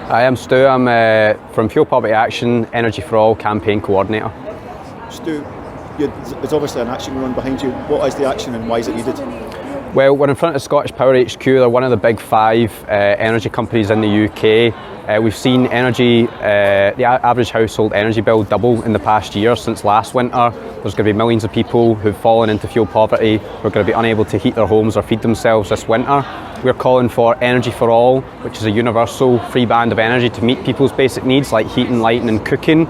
I am Stu. I'm from Fuel Poverty Action, Energy for All campaign coordinator. Stu, there's obviously an action run behind you. What is the action and why is it needed? Well, we're in front of Scottish Power HQ. They're one of the big 5 energy companies in the UK. We've seen the average household energy bill double in the past year since last winter. There's going to be millions of people who've fallen into fuel poverty who are going to be unable to heat their homes or feed themselves this winter. We're calling for Energy for All, which is a universal free band of energy to meet people's basic needs like heating, lighting and cooking.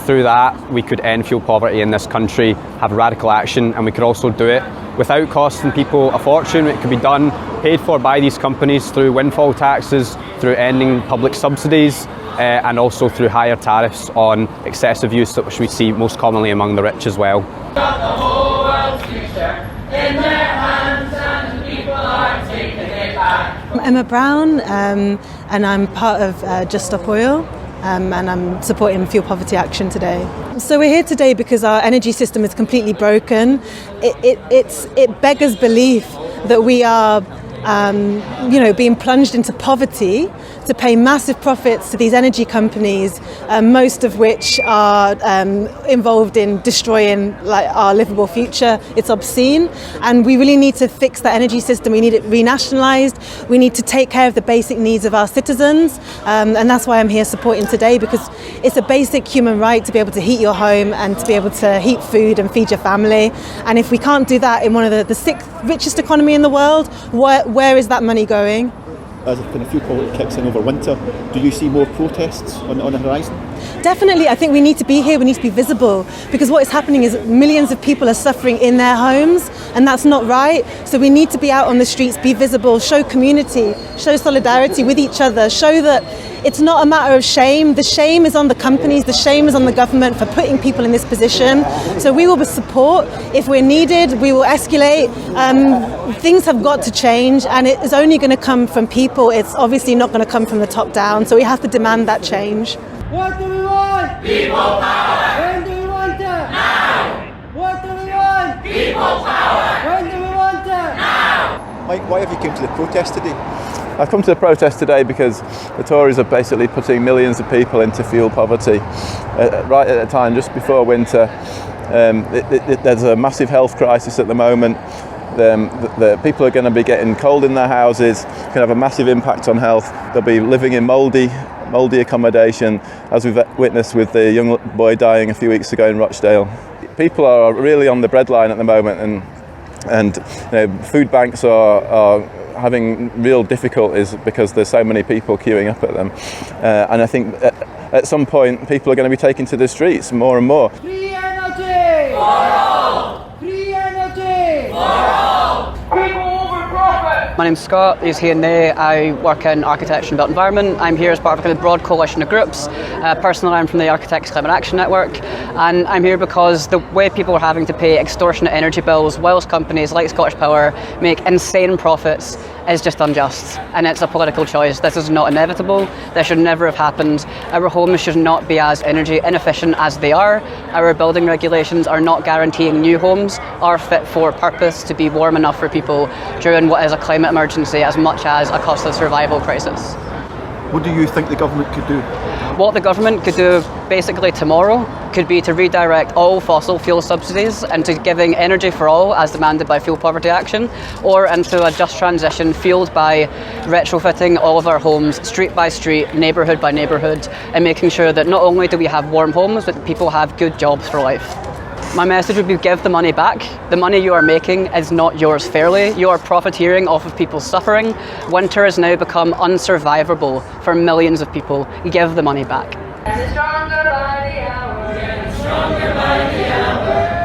Through that, we could end fuel poverty in this country, have radical action, and we could also do it without costing people a fortune. It could be done, paid for by these companies through windfall taxes, through ending public subsidies, and also through higher tariffs on excessive use, which we see most commonly among the rich as well. Got the whole world's future in their hands and the people are taking it back. I'm Emma Brown, and I'm part of Just Stop Oil. And I'm supporting Fuel Poverty Action today. So we're here today because our energy system is completely broken. It beggars belief that we are being plunged into poverty to pay massive profits to these energy companies, most of which are involved in destroying our livable future. It's obscene, and we really need to fix that energy system. We need it renationalised. We need to take care of the basic needs of our citizens, and that's why I'm here supporting today, because it's a basic human right to be able to heat your home and to be able to heat food and feed your family. And if we can't do that in one of the 6th richest economy in the world, where is that money going? As kind of fuel poverty kicks in over winter, do you see more protests on the horizon? Definitely. I think we need to be here, we need to be visible, because what is happening is millions of people are suffering in their homes, and that's not right. So we need to be out on the streets, be visible, show community, show solidarity with each other, show that it's not a matter of shame. The shame is on the companies, the shame is on the government for putting people in this position. So we will support. If we're needed, we will escalate. Things have got to change, and it is only going to come from people. It's obviously not going to come from the top down. So we have to demand that change. What do we want? People power! When do we want it? Now! What do we want? People power! When do we want it? Now! Mike, why have you come to the protest today? I've come to the protest today because the Tories are basically putting millions of people into fuel poverty right at a time just before winter. There's a massive health crisis at the moment. The people are going to be getting cold in their houses, can have a massive impact on health. They'll be living in mouldy accommodation, as we've witnessed with the young boy dying a few weeks ago in Rochdale. People are really on the breadline at the moment, and food banks are having real difficulties because there's so many people queuing up at them. And I think at some point people are going to be taken to the streets more and more. Free energy! For all! Free energy! For all! People over profit! My name's Scott, he's here and there. I work in architecture and built environment. I'm here as part of a broad coalition of groups. Personally, I'm from the Architects Climate Action Network, and I'm here because the way people are having to pay extortionate energy bills whilst companies like Scottish Power make insane profits is just unjust, and it's a political choice. This is not inevitable. This should never have happened. Our homes should not be as energy inefficient as they are. Our building regulations are not guaranteeing new homes are fit for purpose to be warm enough for people during what is a climate emergency as much as a cost of survival crisis. What do you think the government could do? What the government could do basically tomorrow could be to redirect all fossil fuel subsidies into giving energy for all as demanded by Fuel Poverty Action, or into a just transition fueled by retrofitting all of our homes street by street, neighbourhood by neighbourhood, and making sure that not only do we have warm homes, but people have good jobs for life. My message would be give the money back. The money you are making is not yours fairly. You are profiteering off of people's suffering. Winter has now become unsurvivable for millions of people. Give the money back. Stronger by the hour. Stronger by the hour.